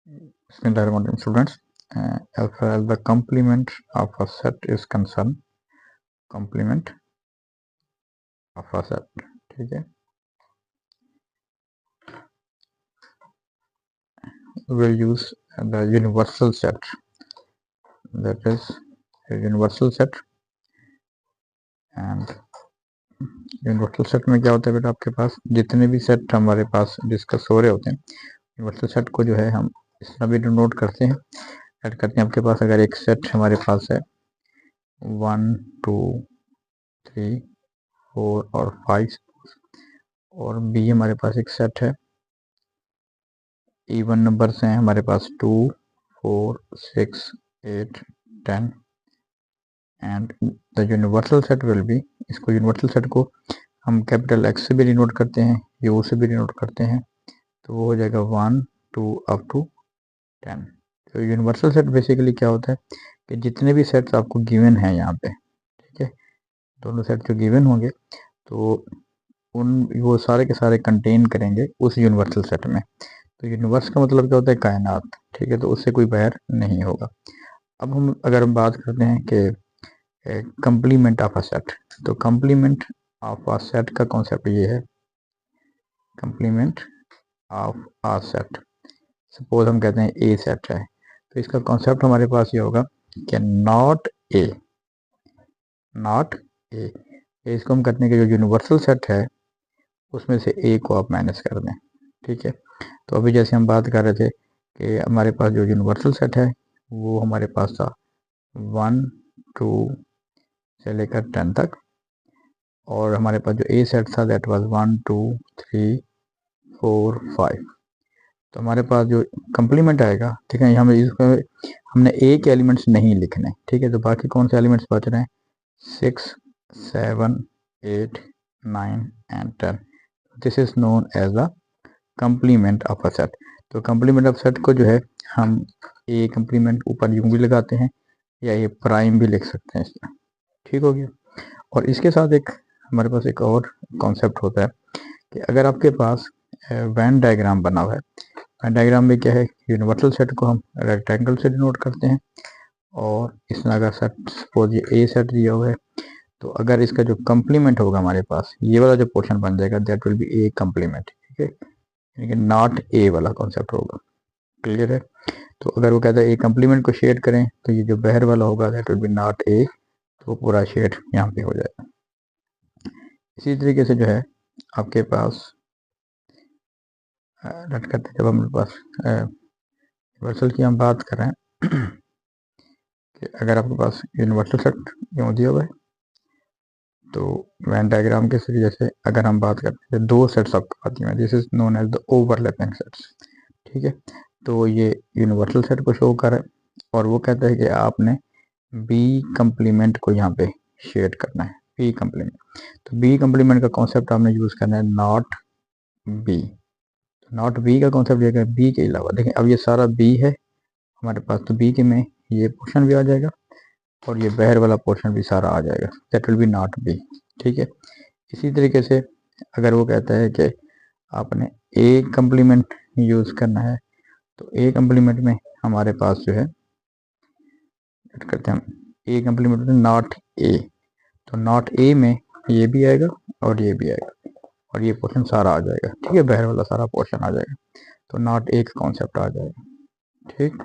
Bismillahirrahmanirrahim, students. As far as the complement of a set is concerned, complement of a set, ठीक है, we will use the universal set, that is a universal set. and universal set में क्या होता है बेटा, आपके पास जितने भी सेट हमारे पास डिस्कस हो रहे होते हैं, यूनिवर्सल सेट को जो है हम इस तरह भी नोट करते हैं, ऐड करते हैं। आपके पास अगर एक सेट हमारे पास है 1 2 3 4 और 5, और बी हमारे पास एक सेट है, इवन नंबर्स हैं हमारे पास 2 4 6 8 10, and the universal set will be, इसको यूनिवर्सल सेट को हम कैपिटल एक्स से भी डिनोट करते हैं, यू से भी डिनोट करते हैं, तो वो हो जाएगा 1 2 अप टू 10। तो यूनिवर्सल सेट बेसिकली क्या होता है कि जितने भी सेट्स आपको गिवन हैं यहाँ पे, ठीक है, दोनों सेट जो गिवन होंगे तो वो सारे के सारे कंटेन करेंगे उस यूनिवर्सल सेट में। तो यूनिवर्स का मतलब क्या होता है, कायनात, ठीक है, तो उससे कोई बाहर नहीं होगा। अब हम अगर हम बात करते हैं कि कंप्लीमेंट ऑफ अ सेट, तो कंप्लीमेंट ऑफ अ सेट का कॉन्सेप्ट ये है, complement of a set. Suppose हम कहते हैं ए सेट है, तो इसका कॉन्सेप्ट हमारे पास ये होगा कि नॉट ए, नॉट ए, इसको हम कहते हैं कि जो यूनिवर्सल सेट है उसमें से ए को आप माइनस कर दें, ठीक है। तो अभी जैसे हम बात कर रहे थे कि हमारे पास जो यूनिवर्सल सेट है वो हमारे पास था 1 2 से लेकर 10 तक, और हमारे पास जो ए सेट था दैट वाज 1 2 3 4 5। तो हमारे पास जो कंप्लीमेंट आएगा, ठीक है, हमने ए के एलिमेंट्स नहीं लिखने, ठीक है, तो बाकी कौन से एलिमेंट्स बच रहे हैं, 6 7 8 9 and 10। This is known as the complement of a set. तो कंप्लीमेंट ऑफ सेट को जो है हम ए कंप्लीमेंट ऊपर यूं भी लगाते हैं या ये प्राइम भी लिख सकते हैं इसमें, ठीक हो गया। और इसके साथ एक हमारे पास एक और कॉन्सेप्ट होता है कि अगर आपके पास वेन डायग्राम बना हुआ है, वेन डायग्राम में क्या है, यूनिवर्सल सेट को हम रेक्टेंगल से डिनोट करते हैं, और इसमें अगर सेट सपोज ये ए सेट दिया हुआ है, तो अगर इसका जो कंप्लीमेंट होगा हमारे पास ये वाला जो पोर्शन बन जाएगा that will be A complement, ठीक है, यानी कि नॉट ए वाला कॉन्सेप्ट होगा, क्लियर है। तो अगर वो कहता है ए कंप्लीमेंट को शेड करें, तो ये जो बाहर वाला होगा that will be not a, तो पूरा शेड यहाँ पे हो जाएगा। इसी तरीके से जो है आपके पास रट करते जब हमारे पास यूनिवर्सल की हम बात कर रहे हैं कि अगर आपके पास यूनिवर्सल सेट यूँ दिया हुआ है, तो वेन डायग्राम के जरिए से अगर हम बात करते हैं दो सेट्स आपको आती हैं, this is known as the overlapping sets, ठीक है। तो ये यूनिवर्सल सेट को शो कर रहा है, और वो कहता है कि आपने बी कंप्लीमेंट को यहाँ पे शेड करना है, बी कंप्लीमेंट। तो बी कंप्लीमेंट का कॉन्सेप्ट आपने यूज करना है नॉट बी। नॉट बी का कॉन्सेप्ट ये है बी के अलावा, देखें अब ये सारा बी है हमारे पास, तो बी के में ये पोर्शन भी आ जाएगा और ये बाहर वाला पोर्शन भी सारा आ जाएगा, that will be not be, ठीक है। इसी तरीके से अगर वो कहता है कि आपने ए कंप्लीमेंट यूज करना है, तो ए कंप्लीमेंट में हमारे पास जो है करते हैं हम ए कंप्लीमेंट में नॉट ए, तो नॉट ए में ये भी आएगा और ये भी आएगा और ये पोर्शन सारा आ जाएगा, ठीक है, बाहर वाला सारा पोर्शन आ जाएगा, तो नॉट ए का कॉन्सेप्ट आ जाएगा, ठीक।